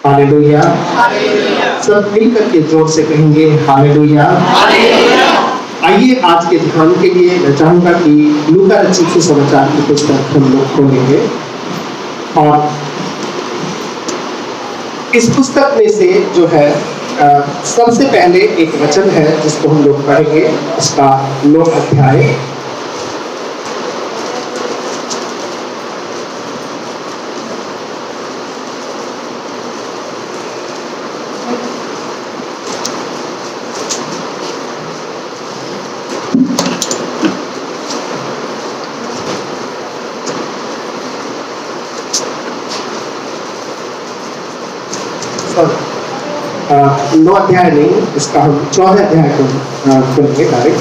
Hallelujah. सब मिलकर के जोर से कहेंगे हालेलुया। आइए आज के ध्यान के लिए मैं चाहूंगा कि लूका रचित सुसमाचार की पुस्तक हम लोग खोलेंगे और इस पुस्तक में से जो है सबसे पहले एक वचन है जिसको हम लोग पढ़ेंगे, उसका 9 अध्याय। नौ अध्याय नहीं, इसका हम 14 अध्याय को खोलेंगे डायरेक्ट।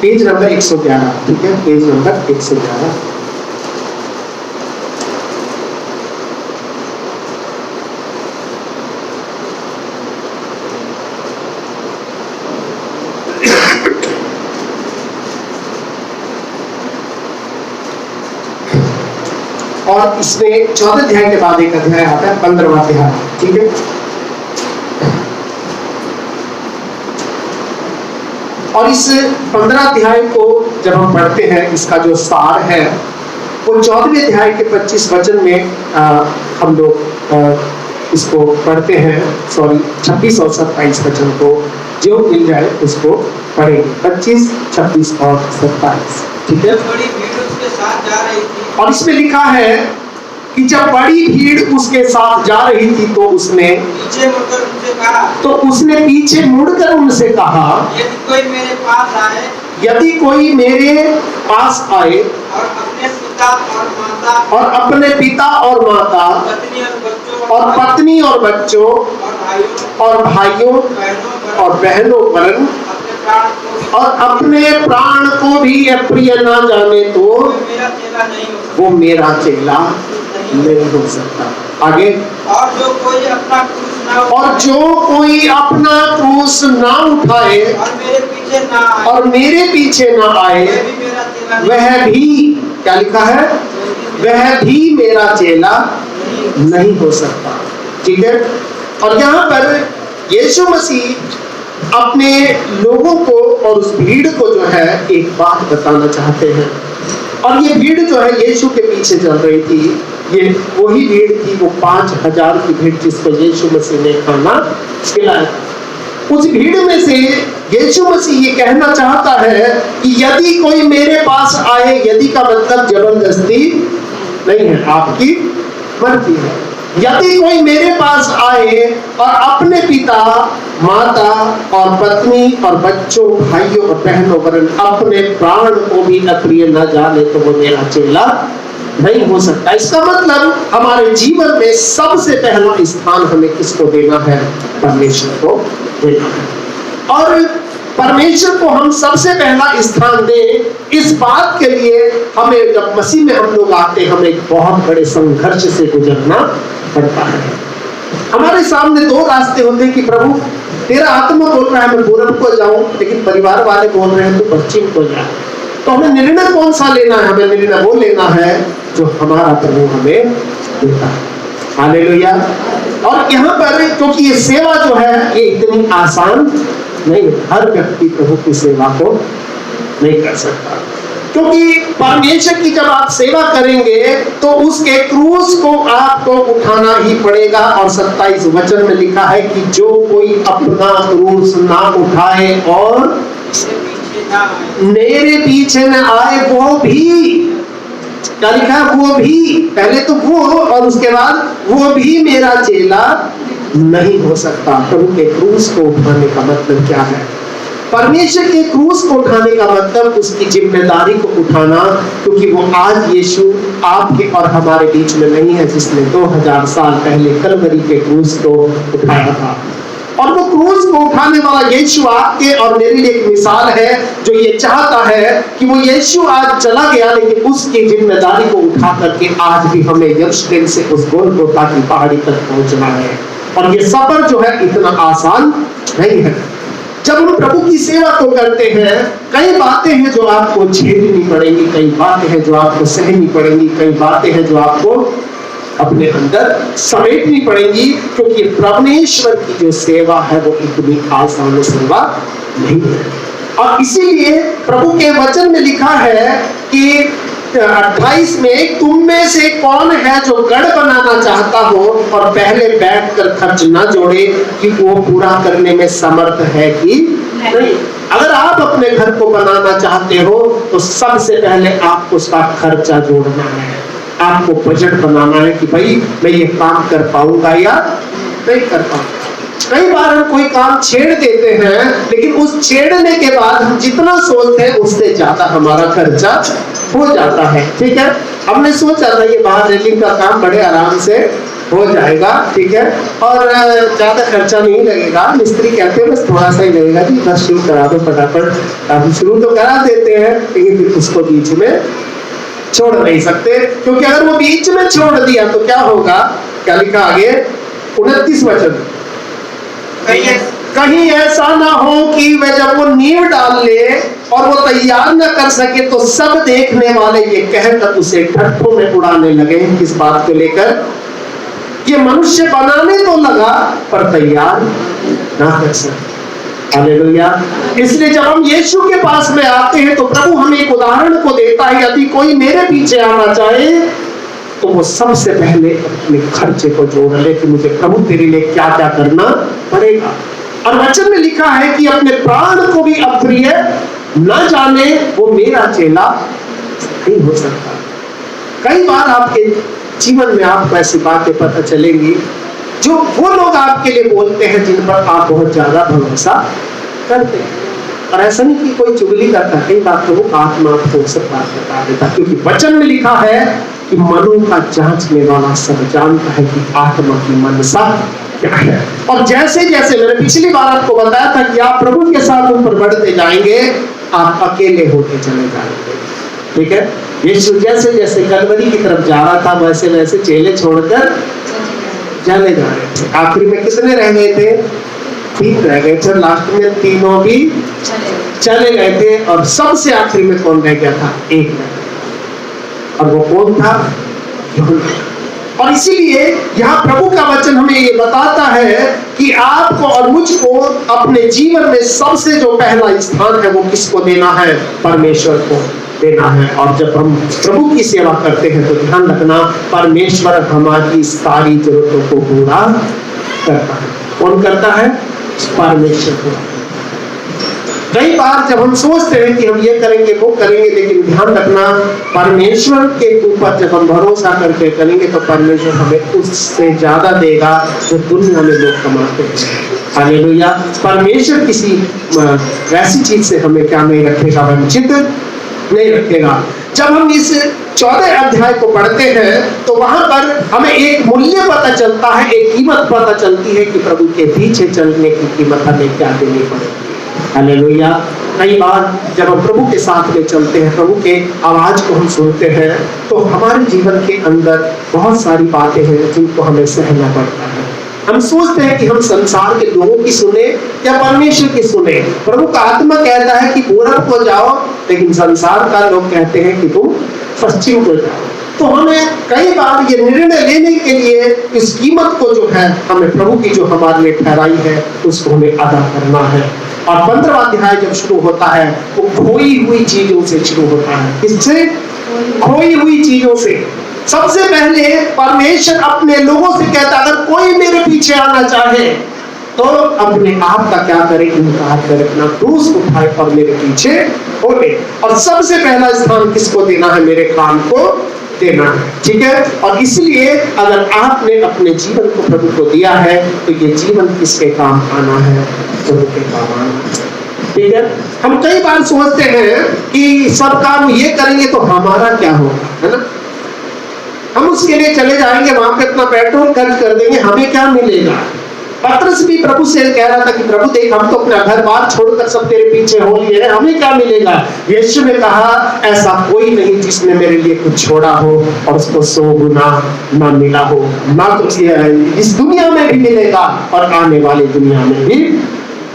पेज नंबर 111, ठीक है, पेज नंबर 111। और इसमें 14 अध्याय के बाद एक अध्याय आता है, 15वां अध्याय, ठीक है। और इस 15 अध्याय को जब हम पढ़ते हैं, इसका जो सार है वो 14वें अध्याय के 25 वचन में हम लोग इसको पढ़ते हैं। 26 और 27 वचन को जो मिल जाए उसको पढ़ेंगे, 25, 26 और 27, ठीक है। बड़ी भीड़ उसके साथ जा रही थी और इसमें लिखा है कि जब बड़ी भीड़ उसके साथ जा रही थी तो उसने पीछे मुड़कर उनसे कहा, पीछे मुड़कर उनसे कहा, यदि कोई मेरे पास आए और और अपने पिता और माता पत्नी और बच्चों और भाइयों और बहनों वरन और अपने प्राण को भी अप्रिय ना जाने तो वो मेरा चेला नहीं हो सकता। आगे, और जो कोई अपना क्रूस ना उठाए और मेरे पीछे ना आए वह भी, क्या लिखा है, वह भी मेरा चेला नहीं हो सकता, ठीक है। और यहाँ पर यीशु मसीह अपने लोगों को और उस भीड़ को जो है एक बात बताना चाहते हैं। और ये भीड़ जो है यीशु के पीछे चल रही थी, ये वही भीड़ थी, वो 5000 की भीड़ जिसको यीशु मसीह ने खाना खिलाया। उस भीड़ में से यीशु मसीह ये कहना चाहता है कि यदि कोई मेरे पास आए, यदि का मतलब जबरदस्ती नहीं है, आपकी मर्जी है। यदि कोई मेरे पास आए और अपने पिता, माता और पत्नी और बच्चों, भाइयों और बहनों वरन अपने प्राण को भी अप्रिय न जाने तो वो मेरा चेला नहीं हो सकता। इसका मतलब हमारे जीवन में सबसे पहला स्थान हमें किसको देना है? परमेश्वर को देना है। और परमेश्वर को हम सबसे पहला स्थान दें, इस बात के लिए हमें, जब मसीह में हम लोग आते, हमें एक बहुत बड़े संघर्ष से गुजरना पड़ता है। हमारे सामने 2 रास्ते होते हैं कि प्रभु तेरा आत्मा बोल रहा है मैं पूरब को जाऊं, लेकिन परिवार वाले बोल रहे हैं तो पश्चिम को जा। तो हमें निर्णय कौन सा लेना है? हमें निर्णय वो लेना है जो हमारा प्रभु हमें देता है। हालेलुया। और यहाँ पर क्योंकि ये सेवा जो है ये इतनी आसान नहीं है, हर व्यक्ति प्रभु की सेवा को नहीं कर सकता, क्योंकि परमेश्वर की जब आप सेवा करेंगे तो उसके क्रूस को आपको उठाना ही पड़ेगा। और 27 वचन में लिखा है कि जो कोई अपना क्रूस ना उठाए और मेरे पीछे न आए वो भी, क्या लिखा है? वो भी, पहले तो वो और उसके बाद वो भी मेरा चेला नहीं हो सकता। प्रभु के क्रूस को उठाने का मतलब क्या है? परमेश्वर के क्रूस को उठाने का मतलब उसकी जिम्मेदारी को उठाना, क्योंकि वो आज यीशु आपके और हमारे बीच में नहीं है, जिसने 2000 साल पहले कलवरी के क्रूस को उठाया था। और वो क्रूस को उठाने वाला यीशु आपके और मेरे लिए एक मिसाल है, जो ये चाहता है कि वो यीशु आज चला गया, लेकिन उसकी जिम्मेदारी को उठा करके आज भी हमें यरूशलेम से उस गोलगोथा की पहाड़ी तक पहुंचना है। और ये सफर जो है इतना आसान नहीं है। जब हम प्रभु की सेवा को करते हैं, कई बातें हैं जो आपको झेलनी पड़ेंगी, कई बातें हैं जो आपको सहनी पड़ेंगी, कई बातें हैं जो आपको अपने अंदर समेटनी पड़ेंगी, क्योंकि परमेश्वर की जो सेवा है वो इतनी आसान सेवा नहीं है। और इसीलिए प्रभु के वचन में लिखा है कि 28 में, तुम में से कौन है जो गढ़ बनाना चाहता हो और पहले बैठकर खर्च न जोड़े कि वो पूरा करने में समर्थ है कि नहीं। अगर आप अपने घर को बनाना चाहते हो तो सबसे पहले आपको उसका खर्चा जोड़ना है, आपको बजट बनाना है कि भाई मैं ये काम कर पाऊंगा या नहीं कर पाऊंगा। कई बार हम कोई काम छेड़ देते हैं, लेकिन उस छेड़ने के बाद हम जितना सोचते हैं उससे ज्यादा हमारा खर्चा हो जाता है। ठीक है, हमने सोचा था ये बाहर रेलिंग का काम बड़े आराम से हो जाएगा, ठीक है, और ज्यादा खर्चा नहीं लगेगा। मिस्त्री कहते हैं बस थोड़ा सा ही लगेगा जी, बस शुरू करा दो फटाफट। हम शुरू तो करा देते हैं, लेकिन फिर उसको बीच में छोड़ नहीं सकते, क्योंकि अगर वो बीच में छोड़ दिया तो क्या होगा। क्या लिखा आगे 29 वचन, कहीं ऐसा ना हो कि वह जब वो नींव डाल ले और वो तैयार न कर सके तो सब देखने वाले ये कहकर उसे ठट्ठों में उड़ाने लगे। किस बात को लेकर? ये मनुष्य बनाने तो लगा पर तैयार ना कर सके। हालेलुया। इसलिए जब हम यीशु के पास में आते हैं तो प्रभु हमें एक उदाहरण को देता है, यदि कोई मेरे पीछे आना चाहे तो वो सबसे पहले अपने खर्चे को जोड़ ले कि मुझे प्रभु तेरे लिए क्या क्या करना पड़ेगा। और वचन में लिखा है कि अपने प्राण को भी अप्रिय न जाने वो मेरा चेला नहीं हो सकता। कई बार आपके जीवन में आपको ऐसी बातें पता चलेंगी जो वो लोग आपके लिए बोलते हैं जिन पर आप बहुत ज्यादा भरोसा करते हैं। और ऐसा नहीं कि कोई चुगली करता, कई बार तो वो आत्मा आपको सब बात बता देता, क्योंकि वचन में लिखा है कि मनों का जांचने वाला सब जानता है कि आत्मा की मनसा क्या है। और जैसे जैसे मैंने पिछली बार आपको बताया था कि आप प्रभु के साथ ऊपर बढ़ते जाएंगे, आप अकेले होते चले जाएंगे। ठीक है, यीशु जैसे जैसे कलवरी की तरफ जा रहा था वैसे वैसे चेले छोड़कर चले जा रहे थे। आखिरी में कितने रह गए थे? 3 रह गए थे। लास्ट में तीनों भी चले गए थे और सबसे आखिरी में कौन रह गया था? एक रह गया। और वो कौन था? यूहन्ना। और इसीलिए यहाँ प्रभु का वचन हमें ये बताता है कि आपको और मुझको अपने जीवन में सबसे जो पहला स्थान है वो किसको देना है? परमेश्वर को देना है। और जब हम प्रभु की सेवा करते हैं तो ध्यान रखना, परमेश्वर हमारी सारी जरूरतों को पूरा करता है। कौन करता है? परमेश्वर को। कई बार जब हम सोचते हैं कि हम ये करेंगे वो करेंगे, लेकिन ध्यान रखना परमेश्वर के ऊपर जब हम भरोसा करके करेंगे तो परमेश्वर हमें उससे ज्यादा देगा जो दुनिया में लोग कमाते हैं। हालेलुया। परमेश्वर किसी वैसी चीज से हमें क्या नहीं रखेगा, वंचित नहीं रखेगा। जब हम इस 14 अध्याय को पढ़ते हैं तो वहां पर हमें एक मूल्य पता चलता है, एक कीमत पता चलती है कि प्रभु के पीछे चलने की कीमत हमें क्या देनी पड़ेगी। हालेलुया। कई बार जब हम प्रभु के साथ में चलते हैं, प्रभु के आवाज को हम सुनते हैं, तो हमारे जीवन के अंदर बहुत सारी बातें हैं जिनको हमें सहना पड़ता है। हम सोचते हैं कि हम संसार के लोगों की सुने या परमेश्वर की सुने। प्रभु का आत्मा कहता है कि पूरब को जाओ, लेकिन संसार का लोग कहते हैं कि तुम पश्चिम को जाओ। तो हमें कई बार ये निर्णय लेने के लिए इस कीमत को जो है हमें प्रभु की जो हमारे लिए ठहराई है उसको हमें अदा करना है। और 15वां अध्याय जब शुरू होता है वो खोई हुई चीजों से शुरू होता है। किससे? खोई हुई चीजों से। सबसे पहले परमेश्वर अपने लोगों से कहता, अगर कोई मेरे पीछे आना चाहे तो अपने आप का क्या करे? इनकार करे, अपना क्रूस उठाए और मेरे पीछे होले। और सबसे पहला स्थान किसको देना है? मेरे काम को देना है। ठीक है। और इसलिए अगर आपने अपने जीवन को प्रभु को दिया है तो ये जीवन किसके काम आना है? प्रभु के काम आना है। ठीक है। हम कई बार सोचते हैं कि सब काम ये करेंगे तो हमारा क्या होगा, है ना? हम उसके लिए चले जाएंगे, वहां पे अपना पेट्रोल खर्च कर देंगे, हमें क्या मिलेगा? पतरस भी प्रभु से कह रहा था कि प्रभु देख, हम तो अपना घर बार छोड़कर सब तेरे पीछे हो लिए हैं, हमें क्या मिलेगा? यीशु ने कहा, ऐसा कोई नहीं जिसने मेरे लिए कुछ छोड़ा हो और उसको 100 गुना ना मिला हो। ना तो इस दुनिया में भी मिलेगा और आने वाली दुनिया में भी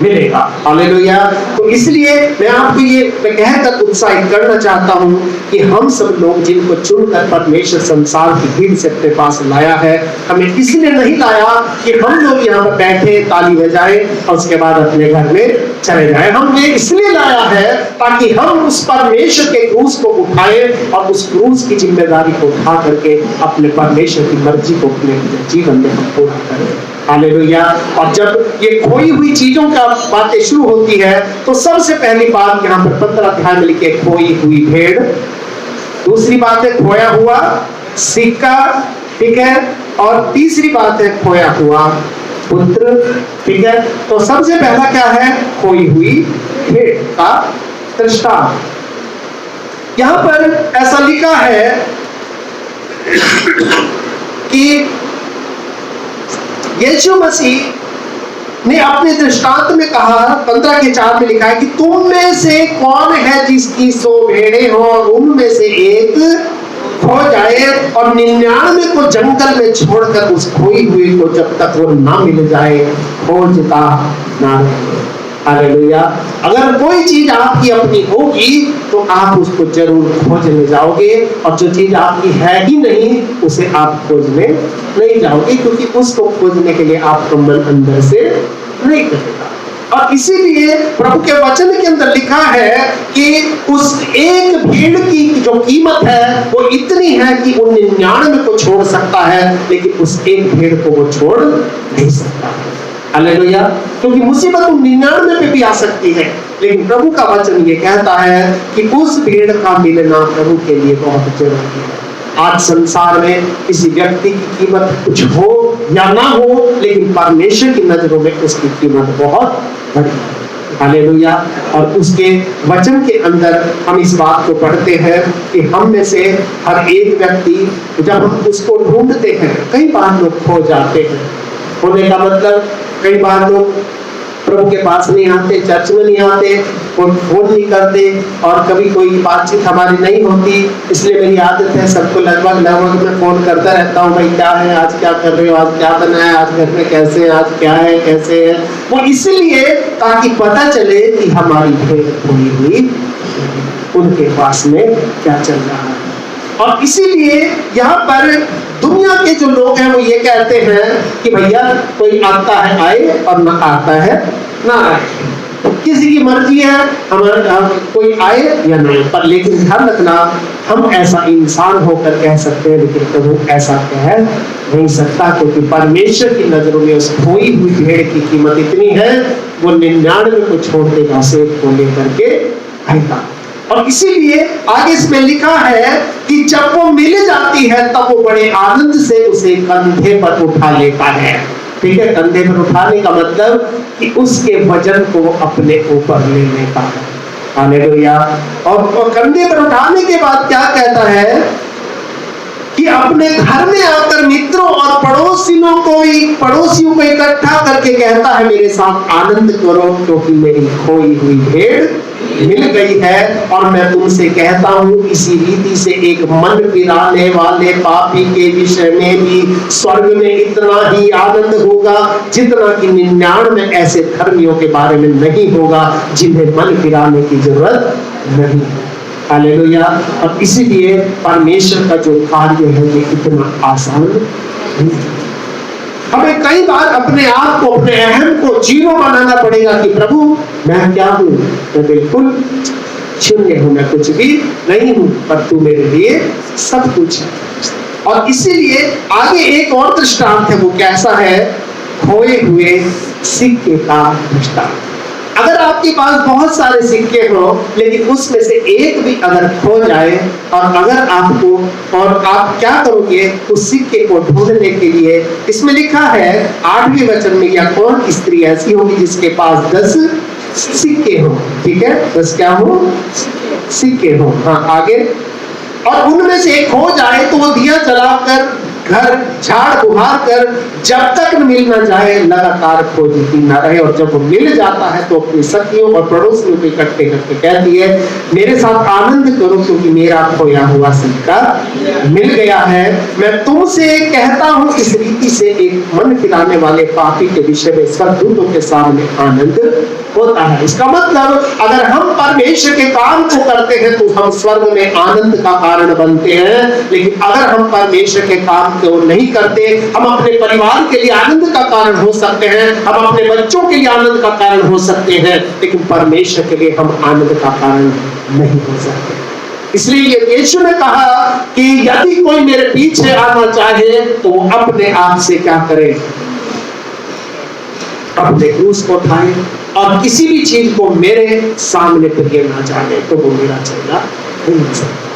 मिलेगा। हालेलुया। तो इसलिए मैं आपको ये कहकर उत्साहित करना चाहता हूं कि हम सब लोग जिनको चुनकर परमेश्वर संसार की भीड़ से अपने पास लाया है, हमें इसलिए नहीं लाया कि हम लोग यहाँ पर बैठे ताली बजाए और उसके बाद अपने घर में चले जाए। हमने इसलिए लाया है ताकि हम उस परमेश्वर के क्रूस को उठाएं और उस क्रूस की जिम्मेदारी को उठा करके अपने परमेश्वर की मर्जी को अपने जीवन में हम पूरा करें। हालेलुया। और जब ये खोई हुई चीजों का बातें शुरू होती है तो सबसे पहली बात यहाँ पर 15 अध्याय में लिखे, खोई हुई भेड़। दूसरी बात है खोया हुआ सिक्का, ठीक है। और तीसरी बात है खोया हुआ पुत्र, ठीक है। तो सबसे पहला क्या है? खोई हुई भेड़ का दृष्टांत। यहां पर ऐसा लिखा है कि यीशु मसीह ने अपने दृष्टांत में कहा, 15:4 में लिखा है कि तुम में से कौन है जिसकी 100 भेड़ें हो और उनमें से एक खो जाए और 99 को जंगल में छोड़कर उस खोई हुई को जब तक वो ना मिल जाए खोजता ना रहे। हालेलुया। अगर कोई चीज आपकी अपनी होगी तो आप उसको जरूर खोजने जाओगे, और जो चीज आपकी है ही नहीं उसे आप खोजने नहीं जाओगे, क्योंकि उसको खोजने के लिए आपका मन अंदर से नहीं करेगा। और इसीलिए प्रभु के वचन के अंदर लिखा है कि उस एक भेड़ की जो कीमत है वो इतनी है कि वो 99 को छोड़ सकता है, लेकिन उस एक भेड़ को वो छोड़ नहीं सकता। हालेलुया। क्योंकि मुसीबत 99 पे भी आ सकती है, लेकिन प्रभु का वचन ये कहता है कि उस भेड़ का मिलना प्रभु के लिए बहुत जरूरी है। आज संसार में किसी व्यक्ति की कीमत कुछ हो या ना हो, लेकिन परमेश्वर की नजरों में उसकी कीमत बहुत बड़ी है। हालेलुया। और उसके वचन के अंदर हम इस बात को पढ़ते हैं कि हम में से हर एक व्यक्ति जब हम उसको ढूंढते हैं, कई बार लोग खो जाते हैं। होने का मतलब कई बार लोग प्रभु के पास नहीं आते, चर्च में नहीं आते, कोई फोन नहीं करते, और कभी कोई बातचीत हमारी नहीं होती। इसलिए मेरी आदत है सबको लगभग मैं फोन करता रहता हूँ, भाई क्या है, आज क्या कर रहे हो, आज क्या बना है, आज घर में कैसे है, आज क्या है, कैसे है। वो इसलिए ताकि पता चले कि हमारी भेड़ खोई हुई उनके पास में क्या चल रहा है। और इसीलिए यहाँ पर दुनिया के जो लोग हैं वो ये कहते हैं कि भैया कोई आता है आए और ना आता है ना आए, किसी की मर्जी है, हमारा कोई आए या नहीं। पर लेकिन ध्यान रखना, हम ऐसा इंसान होकर कह सकते हैं, लेकिन प्रभु ऐसा कह नहीं सकता, क्योंकि परमेश्वर की नजरों में उस खोई हुई भेड़ की कीमत इतनी है, वो 99 को छोड़ देगा, सिर्फ को लेकर के आएगा। और इसीलिए आगे इसमें लिखा है कि जब वो मिल जाती है तब वो बड़े आनंद से उसे कंधे पर उठा लेता है। ठीक है, कंधे पर उठाने का मतलब कि उसके वजन को अपने ऊपर लेने का है। हालेलुया। और कंधे पर उठाने के बाद क्या कहता है कि अपने घर में आकर मित्रों और पड़ोसियों को इकट्ठा करके कहता है, मेरे साथ आनंद करो, क्योंकि मेरी खोई हुई भेड़ मिल गई है। और मैं तुमसे कहता हूं, इसी रीति से एक मन फिराने वाले पापी के विषय में भी स्वर्ग में इतना ही आनंद होगा जितना कि 99 ऐसे धर्मियों के बारे में नहीं होगा जिन्हें मन फिराने की जरूरत नहीं है। हालेलुया। और इसीलिए परमेश्वर का जो कार्य है ये इतना आसान नहीं है। हमें कई बार अपने आप को, अपने अहम को जीरो बनाना पड़ेगा कि प्रभु मैं क्या हूं, मैं बिल्कुल शून्य हूं, मैं कुछ भी नहीं हूं, पर तू मेरे लिए सब कुछ है। और इसीलिए आगे एक और दृष्टांत है, वो कैसा है? खोए हुए सिक्के का दृष्टांत। अगर आपके पास बहुत सारे सिक्के हो, लेकिन उसमें से एक भी अगर खो जाए, और अगर आपको, और आप क्या करोगे उस सिक्के को ढूंढने के लिए? इसमें लिखा है 8वें वचन में, या कौन स्त्री ऐसी होगी जिसके पास 10 सिक्के हो? ठीक है, 10 क्या हो? सिक्के हो। हाँ, आगे। और उनमें से एक खो जाए तो वो दिया जलाकर घर झाड़ बुहार कर जब तक मिल ना जाए लगातार खोजती ना रहे, और जब वो मिल जाता है तो अपनी सखियों और पड़ोसियों को इकट्ठे करके कहती है मेरे साथ आनंद करो क्योंकि मेरा खोया हुआ सिक्का मिल गया है। मैं तुमसे कहता हूं इस रीति से एक मन फिराने वाले पापी के विषय में स्वर्गदूतों के सामने आनंद होता है। इसका मतलब अगर हम परमेश्वर के काम को करते हैं तो हम स्वर्ग में आनंद का कारण बनते हैं, लेकिन अगर हम परमेश्वर के काम को नहीं करते, हम अपने परिवार के लिए आनंद का कारण हो सकते हैं, हम अपने बच्चों के लिए आनंद का कारण हो सकते हैं, लेकिन परमेश्वर के लिए हम आनंद का कारण नहीं हो सकते। इसलिए यीशु ने कहा कि यदि कोई मेरे पीछे आना चाहे तो वो अपने आप से क्या करे, अपने क्रूस को उठाए और किसी भी चीज को मेरे सामने प्रिय ना जाने तो वो मेरा चेला नहीं हो सकता।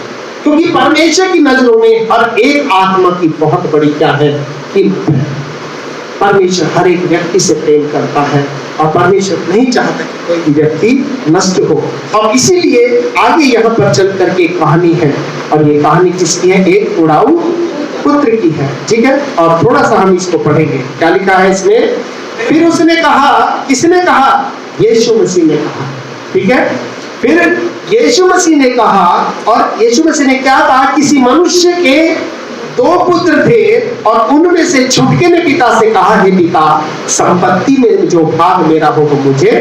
क्योंकि परमेश्वर की नजरों में हर एक आत्मा की बहुत बड़ी क्या है, कीमत है। परमेश्वर हर एक व्यक्ति से प्रेम करता है और परमेश्वर नहीं चाहता कि कोई भी व्यक्ति नष्ट हो। और इसीलिए आगे यहाँ पर चल करके कहानी है, और ये कहानी किसकी है, एक उड़ाऊ पुत्र की है, ठीक है। और थोड़ा सा हम इसको पढ़ेंगे, क्या लिखा है इसमें। फिर उसने कहा, किसने कहा, यीशु मसीह ने कहा, ठीक है। फिर यीशु मसीह ने कहा, और यीशु मसीह ने क्या कहा, किसी मनुष्य के 2 पुत्र थे और उनमें से छुटके ने पिता से कहा, हे पिता, संपत्ति में जो भाग मेरा हो वो मुझे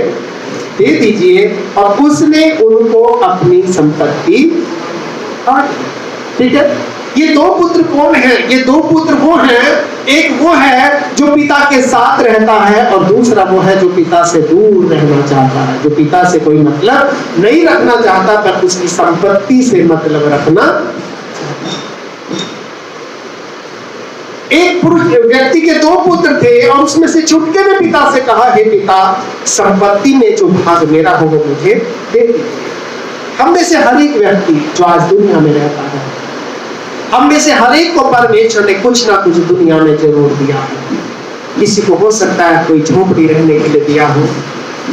दे दीजिए, और उसने उनको अपनी संपत्ति, ठीक है। ये 2 पुत्र कौन है, ये 2 पुत्र वो हैं, एक वो है जो पिता के साथ रहता है और दूसरा वो है जो पिता से दूर रहना चाहता है, जो पिता से कोई मतलब नहीं रखना चाहता पर उसकी संपत्ति से मतलब रखना। एक पुरुष व्यक्ति के 2 पुत्र थे और उसमें से छुटके ने पिता से कहा, हे पिता, संपत्ति में जो भाग मेरा हो वो मुझे दे दीजिए। हम में से हर एक व्यक्ति जो आज दुनिया में रहता है, हम में से हर एक को परमेश्वर ने कुछ ना कुछ दुनिया में जरूर दिया है। किसी को हो सकता है कोई झोपड़ी रहने के लिए दिया हो,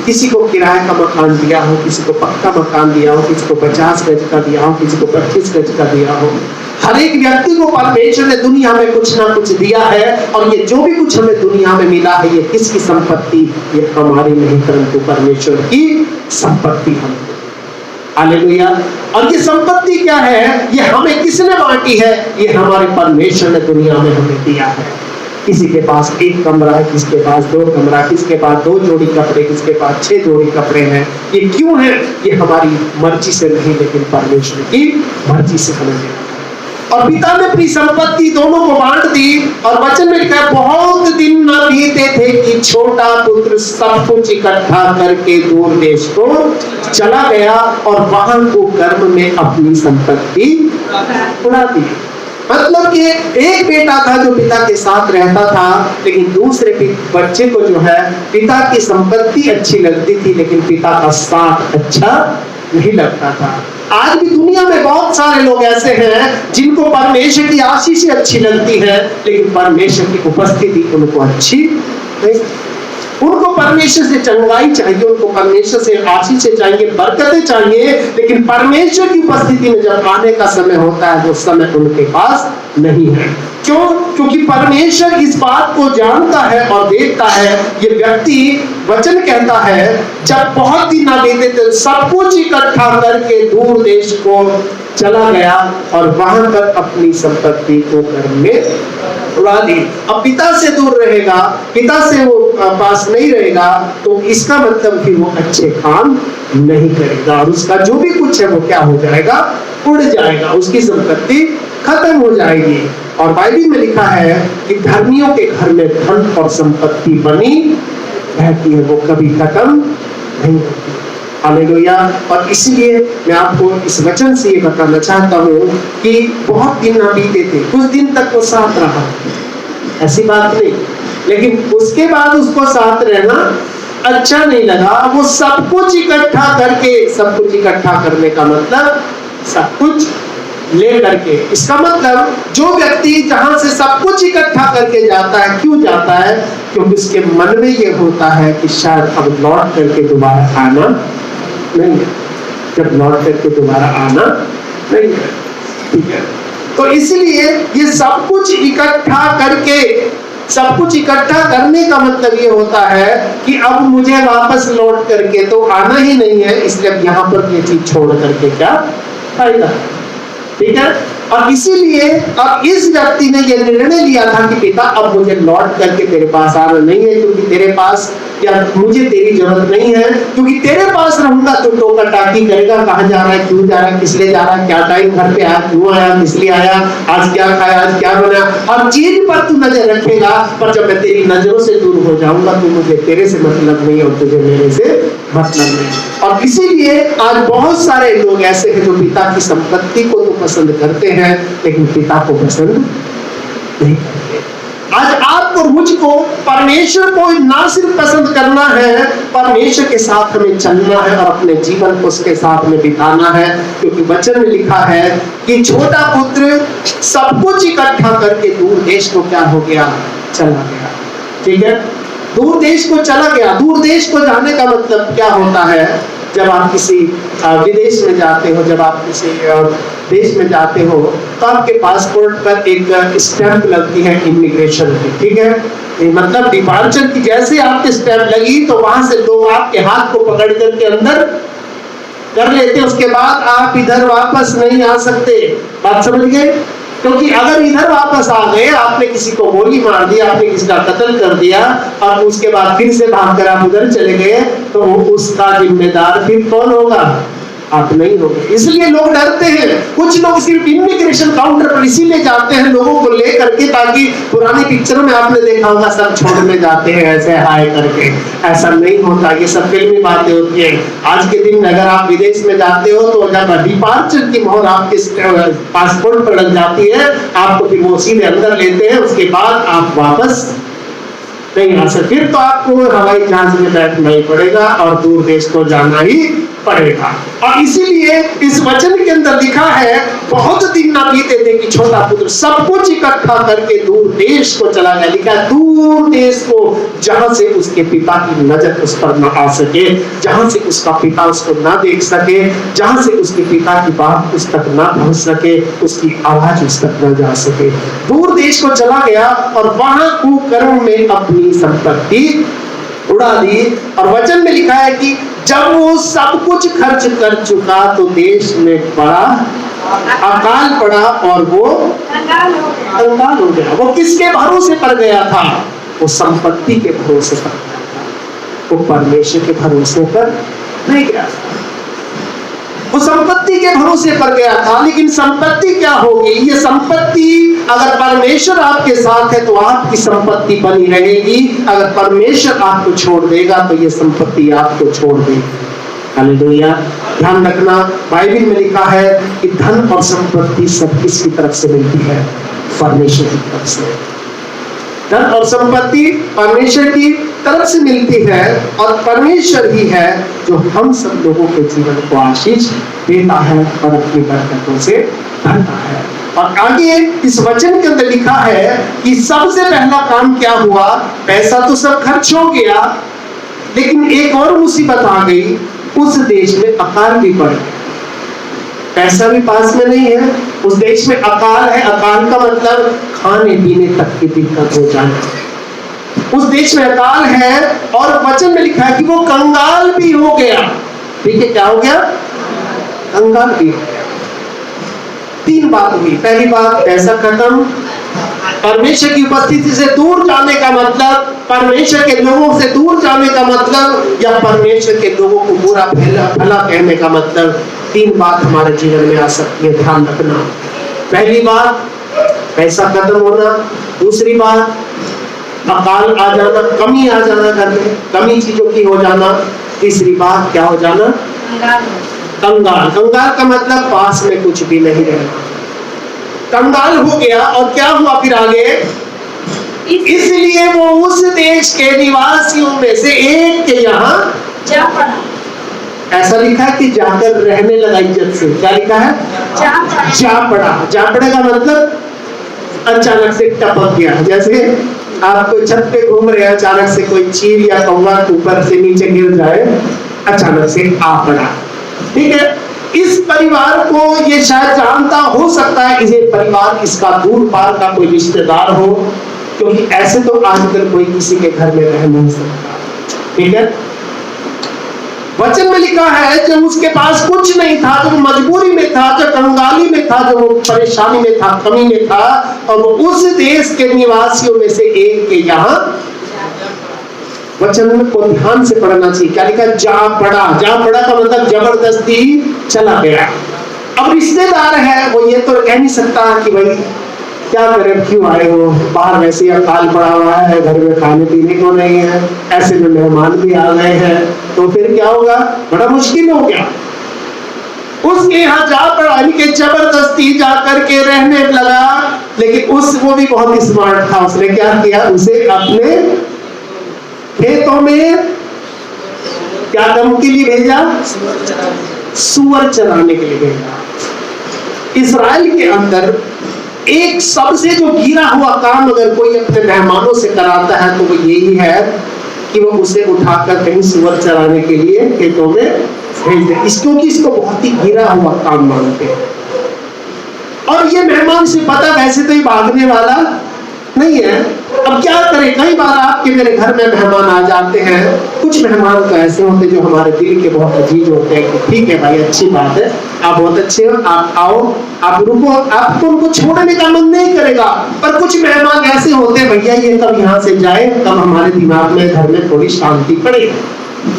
किसी को किराए का मकान दिया हो, किसी को पक्का मकान दिया हो, किसी को 50 गज का दिया हो, किसी को 25 गज का दिया हो। हर एक व्यक्ति को परमेश्वर ने दुनिया में कुछ ना कुछ दिया है, और ये जो भी कुछ हमें दुनिया में मिला है ये किसकी संपत्ति, ये हमारी नहीं परंतु परमेश्वर की संपत्ति है। हालेलुया। और ये संपत्ति क्या है, ये हमें किसने बांटी है, ये हमारे परमेश्वर ने दुनिया में हमें दिया है। किसी के पास 1 कमरा है, किसके पास 2 कमरा, किसके पास 2 जोड़ी कपड़े, किसके पास 6 जोड़ी कपड़े हैं। ये क्यों है, ये हमारी मर्जी से नहीं लेकिन परमेश्वर की मर्जी से हमें दिया। और पिता ने अपनी संपत्ति दोनों को बांट दी, और वचन में लिखा है, बहुत दिन न बीते थे कि छोटा पुत्र सब कुछ इकट्ठा करके दूर देश को चला गया और वहां को गर्भ में अपनी संपत्ति उड़ा दी। मतलब कि एक बेटा था जो पिता के साथ रहता था, लेकिन दूसरे बच्चे को जो है पिता की संपत्ति अच्छी लगती थी लेकिन पिता का साथ अच्छा नहीं लगता था। आज भी दुनिया में बहुत सारे लोग ऐसे हैं जिनको परमेश्वर की आशीष अच्छी लगती है लेकिन परमेश्वर की उपस्थिति उनको अच्छी नहीं। उनको परमेश्वर से चंगाई चाहिए, उनको परमेश्वर से आशीष चाहिए, बरकतें चाहिए, लेकिन परमेश्वर की उपस्थिति में जब आने का समय होता है वो समय उनके पास नहीं है। क्यों? क्योंकि परमेश्वर इस बात को जानता है और देखता है। ये व्यक्ति, वचन कहता है, जब बहुत दिन न बीते थे सब कुछ इकट्ठा करके दूर देश को चला गया और वहां पर अपनी संपत्ति को घर में उड़ा दी। अब पिता से दूर रहेगा, पिता से वो पास नहीं रहेगा, तो इसका मतलब कि वो अच्छे काम नहीं करेगा और उसका जो भी कुछ है वो क्या हो जाएगा, उड़ जाएगा, उसकी संपत्ति खत्म हो जाएगी। और बाइबल में लिखा है कि धर्मियों के घर में धन और संपत्ति बनी रहती है, वो कभी खत्म नहीं होती। हालेलुया। और इसलिए मैं आपको इस वचन से ये बताना चाहता हूँ कि बहुत दिन ना बीते थे, कुछ दिन तक वो साथ रहा, ऐसी बात नहीं, लेकिन उसके बाद उसको साथ रहना अच्छा नहीं लगा। वो सब कुछ इकट्ठा करके, सब कुछ इकट्ठा करने का मतलब सब कुछ ले करके, इसका मतलब जो व्यक्ति जहां से सब कुछ इकट्ठा करके जाता है, क्यों जाता है? क्योंकि उसके मन में ये होता है कि शायद अब लौट करके दोबारा आना नहीं है, जब लौट करके दोबारा आना नहीं है, ठीक है। तो इसलिए ये सब कुछ इकट्ठा करके, सब कुछ इकट्ठा करने का मतलब ये होता है कि अब मुझे वापस लौट करके तो आना ही नहीं है, इसलिए अब यहाँ पर ये चीज छोड़ करके क्या फायदा। ठीक है, और इसीलिए अब इस व्यक्ति ने यह निर्णय लिया था कि पिता अब मुझे लौट करके तेरे पास आना नहीं है, क्योंकि तेरे पास या मुझे तेरी जरूरत नहीं है, क्योंकि तेरे पास रहूंगा तो टोका टाकी करेगा, कहाँ जा रहा है, क्यों जा रहा है, किस लिए जा रहा है, क्या टाइम घर पे आया, क्यों आया, किस लिए आया, आज क्या खाया, आज क्या बना, हर चीज पर तू नजर रखेगा। पर जब मैं तेरी नजरों से दूर हो जाऊंगा तो मुझे तेरे से मतलब नहीं और तुझे मेरे से मतलब नहीं। और इसीलिए आज बहुत सारे लोग ऐसे हैं जो पिता की संपत्ति को तो पसंद करते हैं लेकिन पिता को पसंद नहीं करते। आज आपको मुझको परमेश्वर को ना सिर्फ पसंद करना है, परमेश्वर के साथ हमें चलना है और अपने जीवन को उसके साथ में बिताना है, क्योंकि वचन में लिखा है कि छोटा पुत्र सब कुछ इकट्ठा करके दूर देश को क्या हो गया, चला गया। ठीक है, दूर देश को चला गया। दूर देश को जाने का मतलब क्या होता है? जब आप किसी विदेश में जाते हो, जब आप किसी देश में जाते हो तो आपके पासपोर्ट पर एक स्टैंप लगती है इमिग्रेशन की। ठीक है, मतलब डिपार्चर की जैसे आपकी स्टैंप लगी तो वहां से लोग आपके हाथ को पकड़ करके अंदर कर लेते, उसके बाद आप इधर वापस नहीं आ सकते। बात समझ गए? क्योंकि अगर इधर वापस आ गए, आपने किसी को गोली मार दी, आपने किसी का कत्ल कर दिया और उसके बाद फिर से भागकर आप उधर चले गए, तो उसका जिम्मेदार फिर कौन होगा? आप नहीं होगे। इसलिए लोग डरते हैं। कुछ लोग सिर्फ इमिग्रेशन काउंटर पर इसीलिए जाते हैं लोगों को लेकर के, ताकि पुरानी पिक्चरों में आपने देखा होगा सब छोड़ने जाते हैं ऐसे हाय करके। ऐसा नहीं होता, ये सब फिल्मी बातें होती है। आज के दिन अगर आप विदेश में जाते हो तो जब डिपार्चर की मोहर आपके पासपोर्ट पर लग जाती है, आपको फिर वो सीधे अंदर लेते हैं, उसके बाद आप वापस नहीं आ सकते। फिर तो आपको हवाई जहाज में बैठना ही पड़ेगा और दूर देश को जाना ही पड़ेगा। और इसीलिए इस वचन के अंदर लिखा है, बहुत दिन ना बीते थे कि छोटा पुत्र सब कुछ इकट्ठा करके दूर देश को चला गया। लिखा है दूर देश को, जहां से उसके पिता की नजर उस पर ना आ सके, जहां से उसका पिता उसको ना देख सके, जहां से उसके पिता की बात उस तक ना पहुंच सके, उसकी आवाज उस तक ना जा सके। दूर देश को चला गया और वहां कुकर्म में अपनी संपत्ति उड़ा दी। और वचन में लिखा है कि जब वो सब कुछ खर्च कर चुका तो देश में बड़ा अकाल पड़ा और वो कंगाल हो गया। वो किसके भरोसे पर गया था? वो संपत्ति के भरोसे पर गया था, वो परमेश्वर के भरोसे पर नहीं गया था। वो संपत्ति के भरोसे पर गया था। लेकिन संपत्ति क्या होगी? ये संपत्ति अगर परमेश्वर आपके साथ है तो आपकी संपत्ति बनी रहेगी, अगर परमेश्वर आपको छोड़ देगा तो ये संपत्ति आपको छोड़ देगी। हालेलुया। ध्यान रखना, बाइबल में लिखा है कि धन और संपत्ति सब किसकी तरफ से मिलती है? परमेश्वर की तरफ से। धन और संपत्ति परमेश्वर की तरफ से मिलती है और परमेश्वर ही है जो हम सब लोगों के जीवन को आशीष देता है और अपनी बरकतों से भरता है। और आगे इस वचन के अंदर लिखा है कि सबसे पहला काम क्या हुआ? पैसा तो सब खर्च हो गया, लेकिन एक और मुसीबत आ गई। उस देश में अकाल भी पड़ गया। पैसा भी पास में नहीं है, उस देश में अकाल है। अकाल का मतलब खाने पीने तक की दिक्कत हो जाना। उस देश में अकाल है और वचन में लिखा है कि वो कंगाल भी हो गया। ठीक है, क्या हो गया? कंगाल भी हो गया। तीन बात हुई। पहली बात, पैसा खत्म। परमेश्वर की उपस्थिति से दूर जाने का मतलब, परमेश्वर के लोगों से दूर जाने का मतलब, या परमेश्वर के लोगों को बुरा भला कहने का मतलब। तीन बात हमारे जीवन में आ सकती है, ध्यान रखना। पहली बात, पैसा खत्म होना। दूसरी बात, अकाल आ जाना, कमी आ जाना, घर में कमी चीजों की हो जाना। तीसरी बात क्या हो जाना? कंगाल। कंगाल का मतलब पास में कुछ भी नहीं रहना। कंगाल हो गया और क्या हुआ फिर आगे? इसलिए वो उस देश के निवासियों में से एक के यहाँ जा पड़ा। ऐसा लिखा है कि जाकर रहने लगा इज्जत से। क्या लिखा है? जा पड़ा। जा पड़े का मतलब अचानक से टपक गया। जैसे आप कोई छत पे घूम रहे हैं, अचानक से कोई चील या कौवा ऊपर से नीचे गिर जाए, अचानक से आ पड़ा। ठीक है, इस परिवार को ये शायद जानता हो सकता है, इसे परिवार इसका दूर पार का कोई रिश्तेदार हो, क्योंकि ऐसे तो आजकल कोई किसी के घर में रह नहीं सकता। ठीक है, वचन में लिखा है जब उसके पास कुछ नहीं था, जब मजबूरी में था, जब कंगाली में था, जब वो परेशानी में था, कमी में था, और वो उस देश के निवासियों में से एक के यहाँ, वचन में को ध्यान से पढ़ना चाहिए। क्या लिखा? जा पड़ा। जा पड़ा का मतलब जबरदस्ती चला गया। अब रिश्तेदार है, वो ये तो कह नहीं सकता कि भाई क्या करें, क्यों आए हो, बाहर वैसे ही अकाल पड़ा हुआ है, घर में खाने पीने को नहीं है, ऐसे में मेहमान भी आ गए हैं, तो फिर क्या होगा? बड़ा मुश्किल हो गया। उसके यहाँ जा पड़ा, इनके जबरदस्ती जा करके रहने लगा। लेकिन वो भी बहुत स्मार्ट था। उसने क्या किया? उसे अपने खेतों में क्या काम के लिए भेजा? सुअर चराने के लिए भेजा। इस्राएल के अंदर एक सबसे जो गिरा हुआ काम अगर कोई अपने मेहमानों से कराता है तो वो यही है कि वो उसे उठाकर कहीं सुअर चराने के लिए खेतों में भेज दे, क्योंकि इसको बहुत ही गिरा हुआ काम मानते हैं। और ये मेहमान से पता वैसे तो ही भागने वाला नहीं है। अब क्या करें, कई बार आपके मेरे घर में मेहमान आ जाते हैं। कुछ मेहमान तो ऐसे होते हैं जो हमारे दिल के बहुत अजीज होते हैं कि ठीक है भाई, अच्छी बात है, आप बहुत अच्छे हो, आप आओ, आप रुको, आपको उनको छोड़ने का मन नहीं करेगा। पर कुछ मेहमान ऐसे होते हैं, भैया ये कब यहाँ से जाए, कब हमारे दिमाग में घर में थोड़ी शांति पड़े।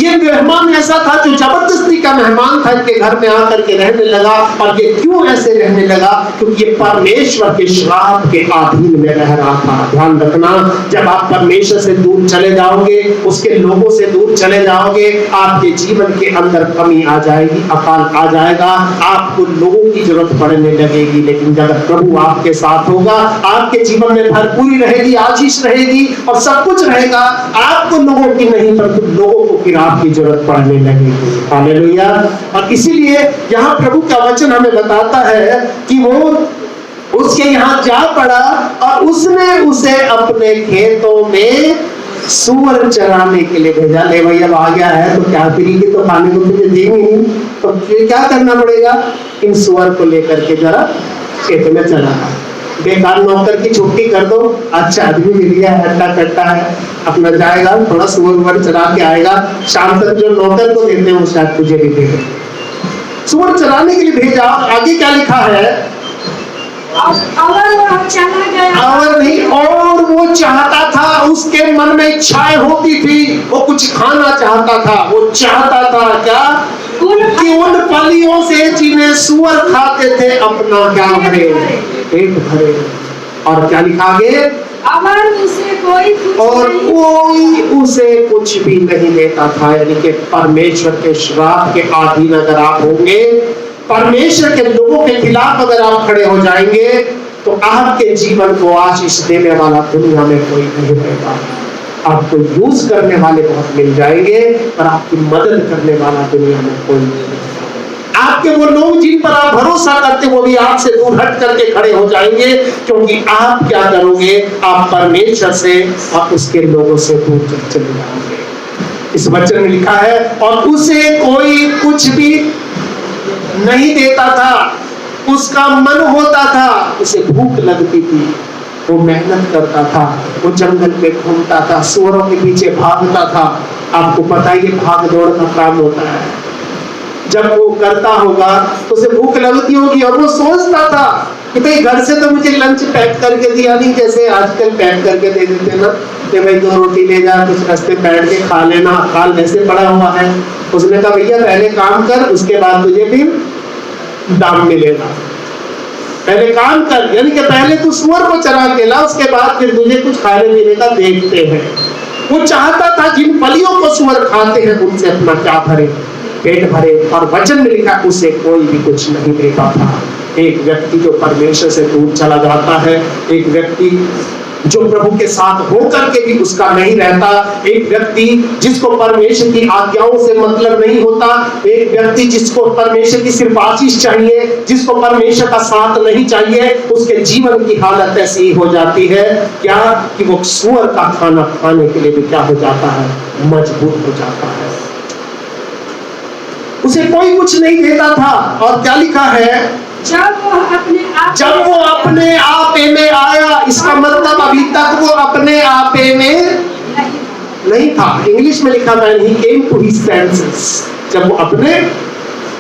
ये मेहमान ऐसा था जो जबरदस्ती का मेहमान था, इनके घर में आकर के रहने लगा। और ये क्यों ऐसे रहने लगा? क्योंकि ये परमेश्वर के श्राप के अधीन में रह रहा था। ध्यान रखना, जब आप परमेश्वर से दूर चले जाओगे, उसके लोगों से दूर चले जाओगे, आपके जीवन के अंदर कमी आ जाएगी, अकाल आ जाएगा, आपको लोगों की जरूरत पड़ने लगेगी। लेकिन जब प्रभु आपके साथ होगा, आपके जीवन में भरपूरी रहेगी, आशीष रहेगी और सब कुछ रहेगा। आपको लोगों की नहीं, परंतु लोगों को आपकी जरूरत पड़ने लगेगी। हालेलुया। और इसीलिए यहाँ प्रभु का वचन हमें बताता है कि वो उसके यहाँ जा पड़ा और उसने उसे अपने खेतों में सुअर चराने के लिए भेजा। ले भाई, अब आ गया है तो क्या फ्री तो खाने को तुझे देंगे नहीं, तो क्या करना पड़ेगा? इन सुअर को लेकर के जरा खेत में चला। बेकार नौकर की छुट्टी कर दो, अच्छा आदमी मिल गया है, हट्टा कट्टा है, अपना जाएगा, थोड़ा सुअर चरा के आएगा, शाम तक जो नौकर को देते हैं वो शायद तुझे भी दे दे। सुअर चराने के लिए भेजा। आगे क्या लिखा है? और वो चला गया। और नहीं, और वो चाहता था, उसके मन में इच्छाएं होती थी, वो कुछ खाना चाहता था। वो चाहता था क्या? कि उन फलियों से जिन्हें सुअर खाते थे अपना क्या भरे? पेट भरे। और क्या लिखा आगे? और कोई उसे कुछ भी नहीं देता था। यानी कि परमेश्वर के श्राप के अधीन अगर आप होंगे, परमेश्वर के लोगों के खिलाफ अगर आप खड़े हो जाएंगे, तो आपके जीवन को आशीष देने वाला दुनिया में कोई नहीं रहेगा। आपको यूज करने वाले बहुत मिल जाएंगे, पर आपकी मदद करने वाला दुनिया में कोई नहीं रहेगा। आपके वो लोग जिन पर आप भरोसा करते वो भी आपसे दूर हट करके खड़े हो जाएंगे, क्योंकि आप क्या करोगे? आप परमेश्वर से और उसके लोगों से दूर चले जाओगे। इस वचन में लिखा है, और उसे कोई कुछ भी नहीं देता था। उसका मन होता था, उसे भूख लगती थी, वो मेहनत करता था, वो जंगल में घूमता था, सुअरों के पीछे भागता था। आपको पता है ये भाग दौड़ का काम होता है। जब वो करता होगा तो उसे भूख लगती होगी और वो सोचता था कि भाई घर से तो मुझे लंच पैक करके दिया नहीं, जैसे आजकल पैक करके दे देते ना कि भाई 2 रोटी ले जा, कुछ रास्ते बैठ के खा लेना, काल वैसे पड़ा हुआ है। उसने कहा भैया पहले काम कर, उसके बाद तुझे फिर दाम मिलेगा। पहले काम कर, यानी कि पहले तू सुअर को चरा के ला, उसके बाद फिर तुझे कुछ खाने पीने का देखते हैं। वो चाहता था जिन फलियों को सुअर खाते हैं उनसे अपना क्या भरे? पेट भरे। और वचन में लिखा उसे कोई भी कुछ नहीं देता था। एक व्यक्ति जो परमेश्वर से दूर चला जाता है, एक व्यक्ति जो प्रभु के साथ होकर के भी उसका नहीं रहता, एक व्यक्ति जिसको परमेश्वर की आज्ञाओं से मतलब नहीं होता, एक व्यक्ति जिसको परमेश्वर की सिर्फ आशीष चाहिए, जिसको परमेश्वर का साथ नहीं चाहिए, उसके जीवन की हालत ऐसी हो जाती है क्या कि वो सुअर का खाना खाने के लिए भी क्या हो जाता है? मजबूर हो जाता है। उसे कोई कुछ नहीं देता था। और क्या लिखा है, जब वो अपने आपे में आया, इसका मतलब अभी तक वो अपने आपे में नहीं था। इंग्लिश में लिखा man he came to his senses, जब वो अपने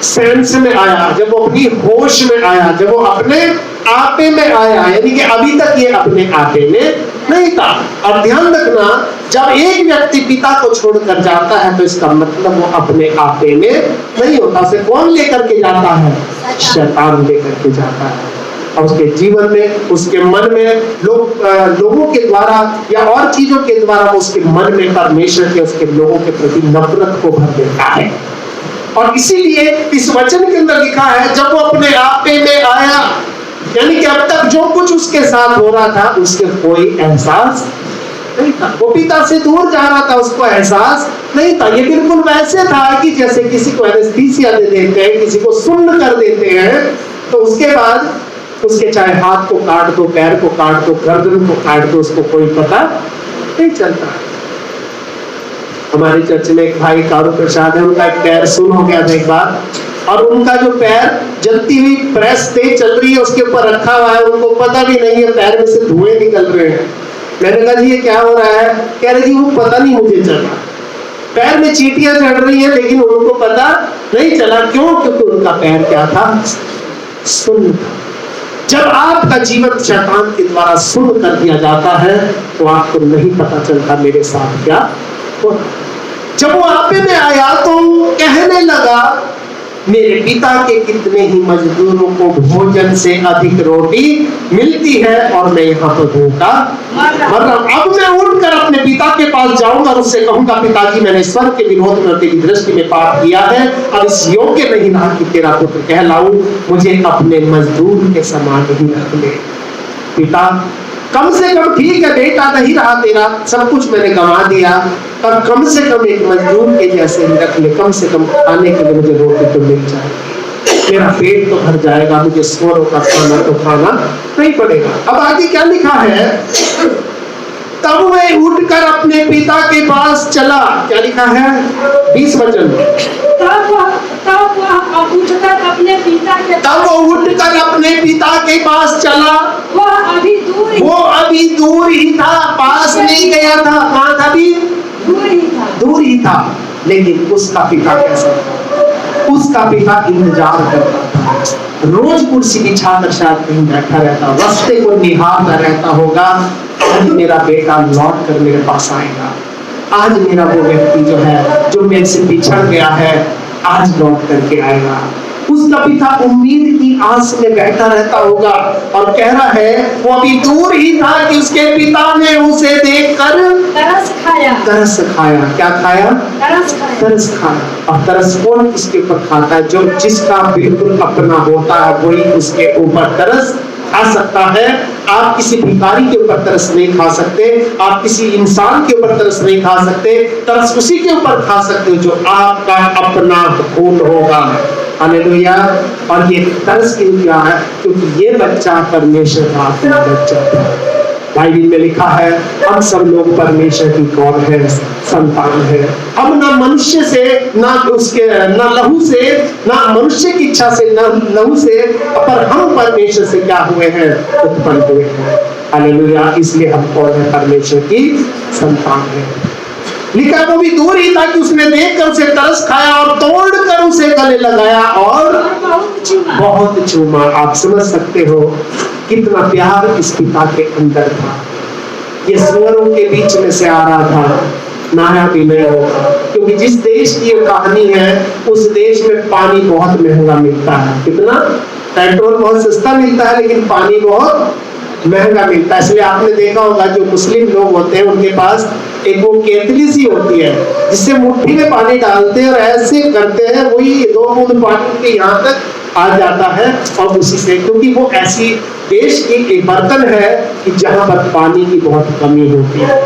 सेंस में आया, जब वो अपनी होश में आया, जब वो अपने आपे में आया, यानी कि अभी तक ये अपने आपे में नहीं था। और ध्यान रखना, जब एक व्यक्ति पिता को छोड़कर जाता है तो इसका मतलब वो अपने आपे में नहीं होता। उसे कौन लेकर के जाता है? शैतान लेकर के जाता है। और उसके जीवन में, उसके मन में लोगों के द्वारा या और चीजों के द्वारा उसके मन में परमेश्वर के, उसके लोगों के प्रति नफरत को भर देता है। और इसीलिए इस वचन के अंदर लिखा है, जब वो अपने आपे में आया, यानी कि अब तक जो कुछ उसके साथ हो रहा था उसके कोई एहसास नहीं था। वो पिता से दूर जा रहा था, उसको एहसास नहीं था। ये बिल्कुल वैसे था कि जैसे किसी को एनेस्थीसिया दे देते हैं, किसी को सुन्न कर देते हैं, तो उसके बाद उसके चाहे हाथ को काट दो, पैर को काट दो, गर्दन को काट दो, उसको कोई पता नहीं चलता। हमारे चर्च में एक भाई कारू प्रसाद है, उनका एक पैर सुन्न हो गया था एक बार, और उनका जो पैर जलती हुई प्रेस तेज चल रही है उसके ऊपर रखा हुआ है, उनको पता भी नहीं है पैर में से धुएं निकल रहे हैं। मैंने कहा जी ये क्या हो रहा है? कह रहे जी वो पता नहीं मुझे चला, पैर में चींटियां चढ़ रही हैं लेकिन उनको पता नहीं चला। क्यों? क्योंकि उनका पैर क्या था? सुन्न था। जब आपका जीवन शैतान के द्वारा सुन्न कर दिया जाता है तो आपको नहीं पता चलता मेरे साथ क्या हो। जब वो आपे में आया तो कहने लगा, मेरे पिता के कितने ही मजदूरों को भोजन से अधिक रोटी मिलती है और मैं यहाँ पर भूखा मर रहा हूं। अब मैं उठकर अपने पिता के पास जाऊंगा और उससे कहूंगा, पिताजी मैंने स्वर्ग के विरोध में तेरी दृष्टि में पाप किया है, अब इस योग्य नहीं रहा कि तेरा पुत्र कहलाऊं, मुझे अपने मजदूर के समान ही रख ले। पिता कम से कम, ठीक है बेटा नहीं रहा तेरा, सब कुछ मैंने गंवा दिया, पर कम से कम एक मजदूर के जैसे ही रख ले, कम से कम खाने के लिए मुझे रोटी तो मिल जाएगी, मेरा पेट तो भर जाएगा, मुझे सोरों का खाना तो खाना नहीं पड़ेगा। अब आगे क्या लिखा है, तब वह उठकर अपने पिता के पास चला। क्या लिखा है? 20 वचन। तब वह उठकर अपने पिता के पास चला। वो अभी दूर ही था, पास नहीं गया था। कहाँ था? अभी दूर ही था। लेकिन उसका पिता कैसा था? उसका पिता इंतजार करता था, रोज कुर्सी बिछाकर शायद कहीं बैठा रहता, रास्ते को निहारता रहता होगा, आज मेरा बेटा लौट कर मेरे पास आएगा, आज मेरा वो व्यक्ति जो है, जो मेरे से बिछड़ गया है, आज लौट करके आएगा। उसका पिता उम्मीद की आस में बैठा रहता होगा और कह रहा है, वो अभी दूर ही था कि उसके पिता ने उसे देखकर तरस खाया। क्या खाया? तरस खाया। और तरस कौन इसके ऊपर खाता है? जो जिसका बिल्कुल अपना होता है वही उसके ऊपर तरस खा सकता है। आप किसी भिखारी के ऊपर तरस नहीं खा सकते, आप किसी इंसान के ऊपर तरस नहीं खा सकते। तरस उसी के ऊपर खा सकते हो जो आपका अपना खून होगा। हालेलुया। और ये तरस क्यों क्या है? क्योंकि ये बच्चा परमेश्वर का अपना बच्चा है। बाइबल में लिखा है, हम सब लोग परमेश्वर की कौन है? संतान है। हम ना मनुष्य से, ना उसके, ना लहू से, ना मनुष्य की इच्छा से, ना लहू से, पर हम परमेश्वर से क्या हुए हैं? उत्पन्न हुए हैं। हालेलुया। इसलिए हम कौन है? परमेश्वर की संतान है। लिखा वो भी दूर ही था कि उसने देखकर उसे तरस खाया और तोड़कर उसे गले लगाया और बहुत चूमा। आप समझ सकते हो कितना प्यार इस पिता के अंदर था। ये सुअरों के बीच में से आ रहा था, नहाया भी नहीं होगा, क्योंकि जिस देश की ये कहानी है उस देश में पानी बहुत महंगा मिलता है। कितना? पेट्रोल बहुत सस्ता मिलता है लेकिन पानी बहुत महंगा मिलता है। इसलिए आपने देखा होगा जो मुस्लिम लोग होते हैं उनके पास एक वो केतली सी होती है जिससे मुट्ठी में पानी डालते हैं और ऐसे करते हैं, वही 2 बूंद पानी के यहाँ तक आ जाता है। और उसी से, क्योंकि वो ऐसी देश की एक बर्तन है कि जहां पर पानी की बहुत कमी होती है।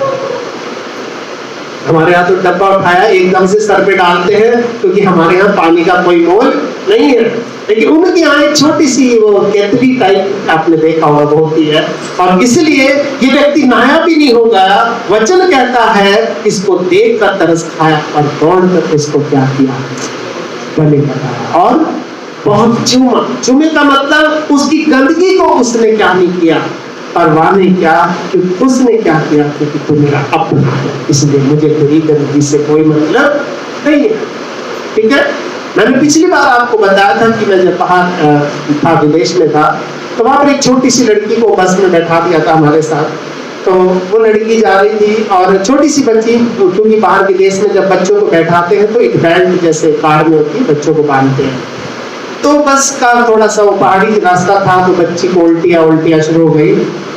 हमारे यहाँ तो डब्बा उठाया एकदम से सर पे डालते हैं क्योंकि हमारे यहाँ पानी का कोई मोल नहीं है, लेकिन उनके यहाँ एक छोटी सी वो केतली टाइप आपने देखा होगा होती है। और इसलिए ये व्यक्ति नहाया भी नहीं होगा। वचन कहता है इसको देख कर तरस खाया और दौड़ कर इसको क्या किया? गले लगाया और बहुत चूमा। चूमे का मतलब उसकी गंदगी को उसने क्या नहीं किया, परवाह नहीं किया, कि उसने क्या किया, क्योंकि तू मेरा अपना है, इसलिए मुझे तेरी गंदगी से कोई मतलब नहीं है। ठीक है, मैंने पिछली बार आपको बताया था कि मैं जब बाहर था, विदेश में था, तो वहां पर एक छोटी सी लड़की को बस में बैठा दिया था हमारे साथ। तो वो लड़की जा रही थी और छोटी सी बच्ची, क्योंकि बाहर विदेश में जब बच्चों को बैठाते हैं तो एक बैंड जैसे कार में होती है, बच्चों को बांधते हैं। तो बस का थोड़ा सा वो पहाड़ी रास्ता था, तो बच्ची को उल्टियाँ शुरू हो गई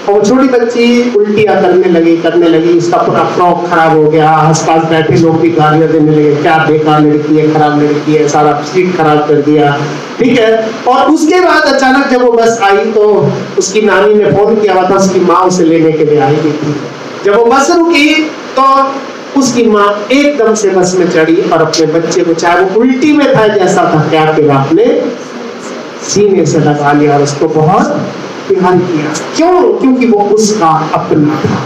और छोटी बच्ची उल्टियाँ करने लगी, उसका पूरा फ्रॉक खराब हो गया। आसपास बैठे लोग भी गालियाँ देने लगे, क्या बेकार लड़की है, खराब लड़की है, सारा सीट खराब कर दिया। ठीक है, और उसके बाद अचानक जब वो बस आई तो उसकी नानी ने फोन किया हुआ था, उसकी माँ उसे लेने के लिए आई हुई थी। जब वो बस रुकी तो उसकी माँ एकदम से बस में चढ़ी और अपने बच्चे को, चाहे वो उल्टी में था जैसा था, क्या के अपने सीने से लगा लिया और उसको बहुत प्यार किया। क्यों? क्योंकि वो उसका अपना था।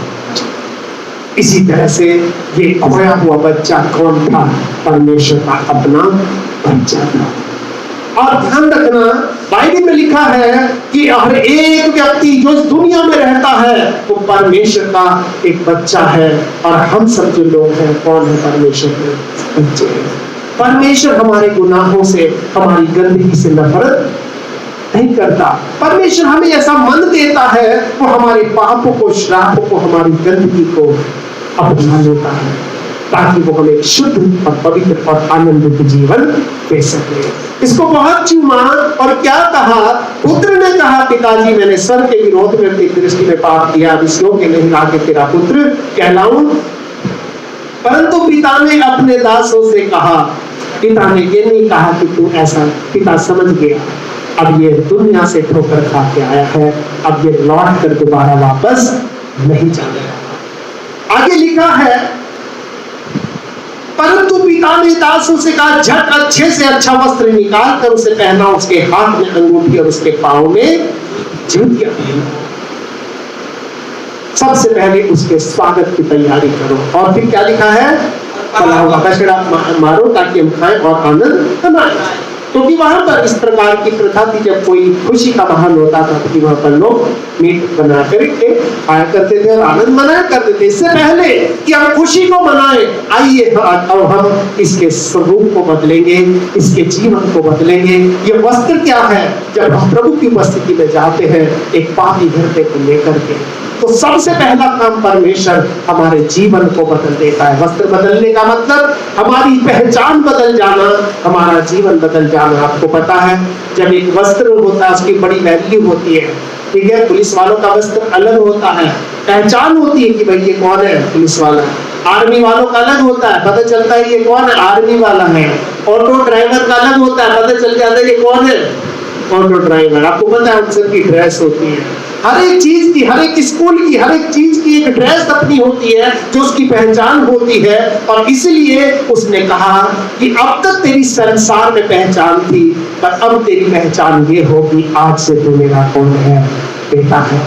इसी तरह से ये खोया हुआ बच्चा कौन था? परमेश्वर का अपना बच्चा था। और ध्यान रखना, बाइबल में लिखा है कि हर एक व्यक्ति जो इस दुनिया में रहता है वो परमेश्वर का एक बच्चा है। और हम सब जो लोग हैं, कौन है? परमेश्वर के बच्चे हैं। परमेश्वर हमारे गुनाहों से, हमारी गंदगी से नफरत नहीं करता। परमेश्वर हमें ऐसा मन देता है, वो हमारे पापों को, श्रापों को, हमारी गंदगी को अपना लेता है, ताकि वो हमें शुद्ध और पवित्र और आनंदित जीवन दे सके। इसको बहुत चूमा और क्या कहा? पुत्र ने कहा, पिताजी मैंने स्वर्ग के विरोध में तेरी दृष्टि में पाप किया, अब इस योग्य नहीं लाके तेरा पुत्र कहलाऊं। परंतु पिता ने अपने दासों से कहा, पिता ने ये नहीं कहा कि तू ऐसा, पिता समझ गया अब ये दुनिया से ठोकर खा के आया है, अब ये लौट कर दोबारा वापस नहीं जाएगा। आगे लिखा है, परंतु पिता ने दासों से कहा, झट अच्छे से अच्छा वस्त्र निकाल कर उसे पहना, उसके हाथ में अंगूठी और उसके पांव में जूतियां पहना। सबसे पहले उसके स्वागत की तैयारी करो। और फिर क्या लिखा है? पलाव का बछड़ा मारो ताकि हम खाएं और आनंद मनाएं। क्योंकि वहां पर इस प्रकार की प्रथा थी, जब कोई खुशी का माहौल होता था तो वहां पर लोग मीट बना कर खाया करते थे और आनंद मनाया करते थे। इससे पहले कि हम खुशी को मनाएं, आइए अब हम इसके स्वरूप को बदलेंगे, इसके जीवन को बदलेंगे। ये वस्त्र क्या है? जब हम प्रभु की उपस्थिति में जाते हैं एक पापी हृदय को लेकर के, तो सबसे पहला काम परमेश्वर हमारे जीवन को बदल देता है। वस्त्र बदलने का मतलब हमारी पहचान बदल जाना, हमारा जीवन बदल जाना। आपको पता है, जब एक वस्त्र होता है उसकी बड़ी वैल्यू होती है। ठीक है, पुलिस वालों का वस्त्र अलग होता है, पहचान होती है कि भाई ये कौन है, पुलिस वाला। आर्मी वालों का अलग होता है, पता चलता है ये कौन है, आर्मी वाला है। ऑटो ड्राइवर का अलग होता है, पता चल जाता है ये कौन है, ऑटो ड्राइवर। आपको पता है उन सबकी ड्रेस होती है, हर एक चीज की, हर एक स्कूल की, हर एक चीज की एक ड्रेस अपनी होती है जो उसकी पहचान होती है। और इसलिए उसने कहा कि अब तक तेरी संसार में पहचान थी, पर अब तेरी पहचान ये होगी, आज से तू मेरा कौन है? बेटा है।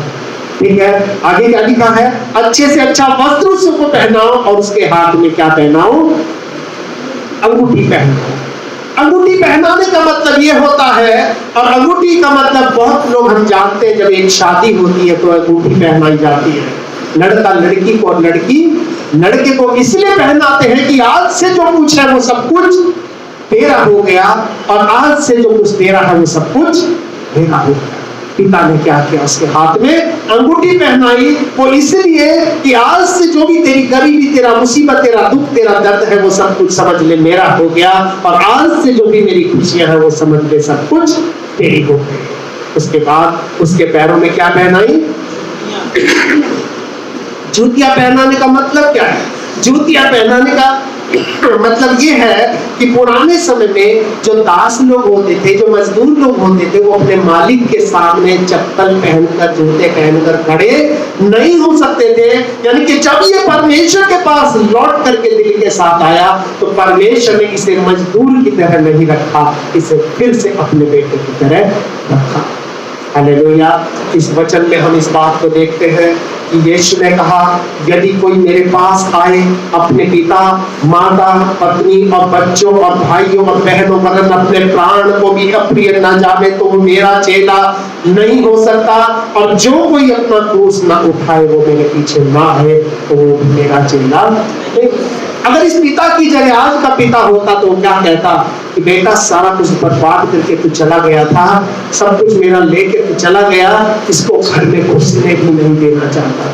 ठीक है, आगे क्या लिखा है? अच्छे से अच्छा वस्त्र उसको पहनाओ और उसके हाथ में क्या पहनाओ? अंगूठी पहनाओ। अंगूठी पहनाने का मतलब ये होता है, और अंगूठी का मतलब बहुत लोग हम जानते हैं, जब एक शादी होती है तो अंगूठी पहनाई जाती है। लड़का लड़की को और लड़की लड़के को इसलिए पहनाते हैं कि आज से जो कुछ है वो सब कुछ तेरा हो गया, और आज से जो कुछ तेरा है वो सब कुछ मेरा हो गया। पिता ने क्या किया? उसके हाथ में अंगूठी पहनाई, वो इसलिए कि आज से जो भी तेरी गरीबी, तेरा मुसीबत, तेरा दुख, तेरा दर्द है वो सब कुछ समझ ले मेरा हो गया, और आज से जो भी मेरी खुशियां हैं वो समझ ले सब कुछ तेरी हो गई। उसके बाद उसके पैरों में क्या पहनाई? जूतियां पहनाने का मतलब क्या है? जूतियां पहनाने का मतलब ये है कि पुराने समय में जो दास लोग होते थे, जो मजदूर लोग होते थे, वो अपने मालिक के सामने चप्पल पहनकर, जूते पहनकर खड़े नहीं हो सकते थे। यानी कि जब ये परमेश्वर के पास लौट करके दिल के साथ आया, तो परमेश्वर ने इसे मजदूर की तरह नहीं रखा, इसे फिर से अपने बेटे की तरह रखा। हालेलुया। इस वचन में हम इस बात को देखते हैं कि यीशु ने कहा, यदि कोई मेरे पास आए अपने पिता, माता, पत्नी और बच्चों और भाइयों और बहनों वरन अपने प्राण को भी अप्रिय न जाने तो वो मेरा चेला नहीं हो सकता। और जो कोई अपना क्रूस ना उठाए वो मेरे पीछे ना आए तो वो भी मेरा चेला नहीं। अगर इस पिता की जगह आज का पिता होता तो क्या कहता कि बेटा सारा कुछ बर्बाद करके तू चला गया था, सब कुछ मेरा लेके तू चला गया, इसको घर में घुसने भी नहीं देना चाहता।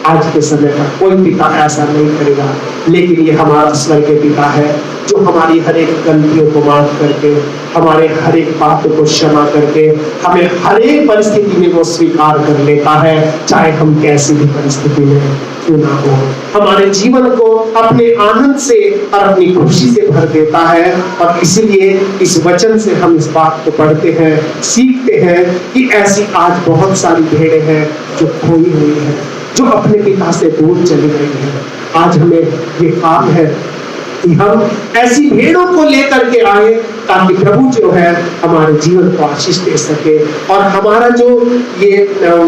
आज के समय पर कोई पिता ऐसा नहीं करेगा, लेकिन ये हमारा स्वर्गीय पिता है जो हमारी हर एक गलतियों को माफ करके, हमारे हर एक बात को क्षमा करके, हमें हर एक परिस्थिति में वो स्वीकार कर लेता है, चाहे हम कैसी भी परिस्थिति में क्यों ना हो। हमारे जीवन को अपने आनंद से और अपनी खुशी से भर देता है। और इसलिए इस वचन से हम इस बात को पढ़ते हैं, सीखते हैं कि ऐसी आज बहुत सारी भेड़ें हैं जो खोई हुई हैं, जो अपने पिता से दूर चली गई है। आज हमें ये काम है कि हम ऐसी भेड़ों को लेकर के आए ताकि प्रभु जो है हमारे जीवन को आशीष दे सके। और हमारा जो ये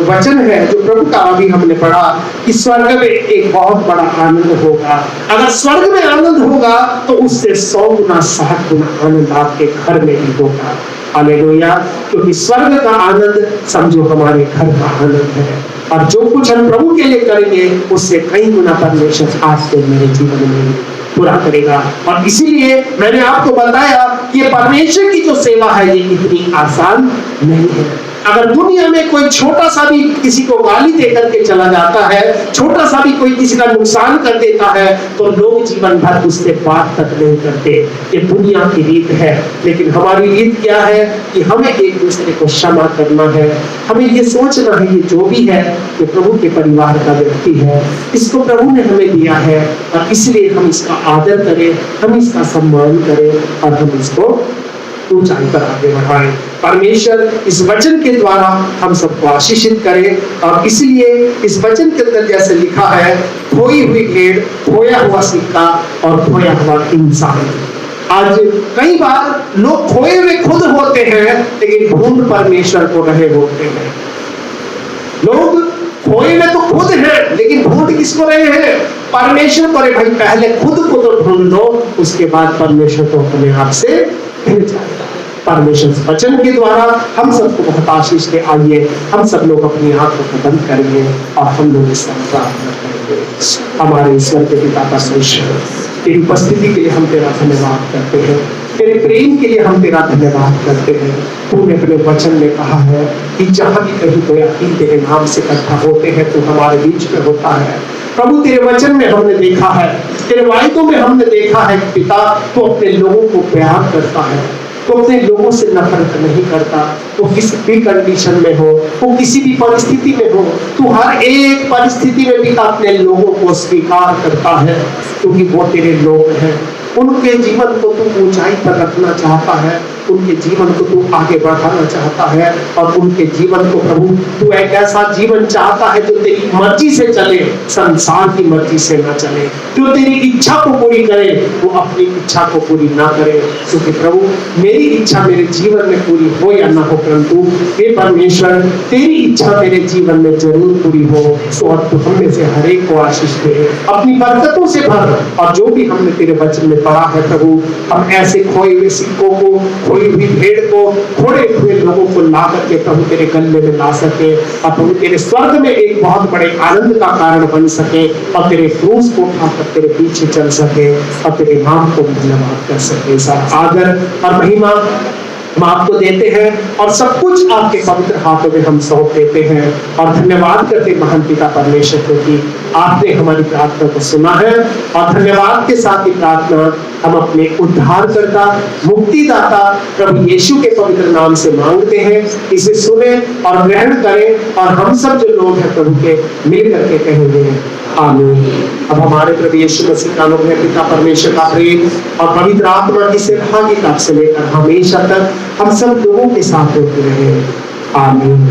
वचन है जो प्रभु का अभी हमने पढ़ा कि स्वर्ग में एक बहुत बड़ा आनंद होगा। अगर स्वर्ग में आनंद होगा तो उससे 100 गुना 60 गुना आनंद आपके घर में भी होगा। हालेलुया। क्योंकि स्वर्ग का आनंद समझो हमारे घर का आनंद है, और जो कुछ हम प्रभु के लिए करेंगे उससे कई गुना परमेश्वर आज के मेरे जीवन में पूरा करेगा। और इसीलिए मैंने आपको बताया कि परमेश्वर की जो सेवा है ये इतनी आसान नहीं है। अगर दुनिया में कोई छोटा सा भी किसी को गाली देकर के चला जाता है, छोटा सा भी कोई किसी का नुकसान कर देता है, तो लोग जीवन भर उससे बात तक नहीं करते। ये दुनिया की रीत है। लेकिन हमारी रीत क्या है कि हमें एक दूसरे को क्षमा करना है। हमें ये सोचना है ये जो भी है ये प्रभु के परिवार का व्यक्ति है, इसको प्रभु ने हमें दिया है, और इसलिए हम इसका आदर करें, हम इसका सम्मान करें और हम इसको ऊंचाई पर आगे बढ़ाएं। परमेश्वर इस वचन के द्वारा हम सबको आशीषित करे। और इसलिए इस वचन के अंदर जैसे लिखा है, खोई हुई भेड़, खोया हुआ सिक्का और खोया हुआ इंसान। आज कई बार लोग खोए हुए खुद होते हैं लेकिन ढूंढ परमेश्वर को रहे होते हैं। लोग खोए में तो खुद है लेकिन ढूंढ किसको रहे हैं? परमेश्वर को। भाई पहले खुद को तो ढूंढ लो, उसके बाद परमेश्वर को अपने आप से मिल जाएगा। परमेश्वर वचन के द्वारा हम सबको बहुत आशीष दे। आइए हम सब लोग अपनी आंखों को बंद करेंगे और हम लोग इसका प्रार्थना करेंगे। हमारे ईश्वर के पिता परमेश्वर, तेरी उपस्थिति के लिए हम तेरा धन्यवाद करते हैं, तेरे प्रेम के लिए हम तेरा धन्यवाद करते हैं। तूने अपने वचन में कहा है कि जहां भी कहीं कोई याकीन तेरे नाम से इकट्ठा होते हैं तो हमारे बीच में होता है। प्रभु तेरे वचन में हमने देखा है, तेरे वायदों में हमने देखा है कि पिता तू अपने लोगों को प्यार करता है, तो अपने लोगों से नफरत नहीं करता। वो किसी भी कंडीशन में हो, वो किसी भी परिस्थिति में हो, तू हर एक परिस्थिति में पिता अपने लोगों को स्वीकार करता है, क्योंकि वो तेरे लोग हैं। उनके जीवन को तू ऊंचाई पर रखना चाहता है, उनके जीवन को तू आगे बढ़ाना चाहता है, और उनके जीवन को प्रभु तू एक ऐसा जीवन चाहता है जो तेरी मर्जी से चले, संसार की मर्जी से ना चले। जो तेरी इच्छा को पूरी करे वो अपनी इच्छा को पूरी ना करे। क्योंकि प्रभु मेरी इच्छा मेरे जीवन में पूरी हो या ना हो, परंतु हे परमेश्वर तेरी इच्छा मेरे जीवन में जरूर पूरी हो। सो अब तू हमने से हर एक को आशीष दे, अपनी बरकतों से भर। और जो भी हमने तेरे वचन में पढ़ा है प्रभु, हम ऐसे खोए हुए सिक्कों को, खोई हुई भेड़ को, खोए हुए लोगों को ला करके प्रभु तेरे गले में ला सके, और प्रभु तेरे स्वर्ग में एक बहुत बड़े आनंद का कारण बन सके, और तेरे क्रूस को उठाकर तेरे पीछे चल सके, और तेरे नाम को धन्यवाद कर सके। सारा आदर और महिमा हम आपको देते हैं, और सब कुछ आपके पवित्र हाथों में हम सौंप देते हैं। और धन्यवाद करते महान पिता परमेश्वर को कि आपने हमारी प्रार्थना को सुना है। और धन्यवाद के साथ ही प्रार्थना हम अपने उद्धारकर्ता, मुक्तिदाता प्रभु यीशु के पवित्र नाम से मांगते हैं। इसे सुने और ग्रहण करें, और हम सब जो लोग हैं प्रभु के मिल करके कहेंगे आमीन। अब हमारे प्रभु यीशु मसीह का अनुग्रह, पिता परमेश्वर का प्रेम और पवित्र आत्मा की सहभागिता से लेकर हमेशा तक हम सब लोगों के साथ होते रहे। आमीन।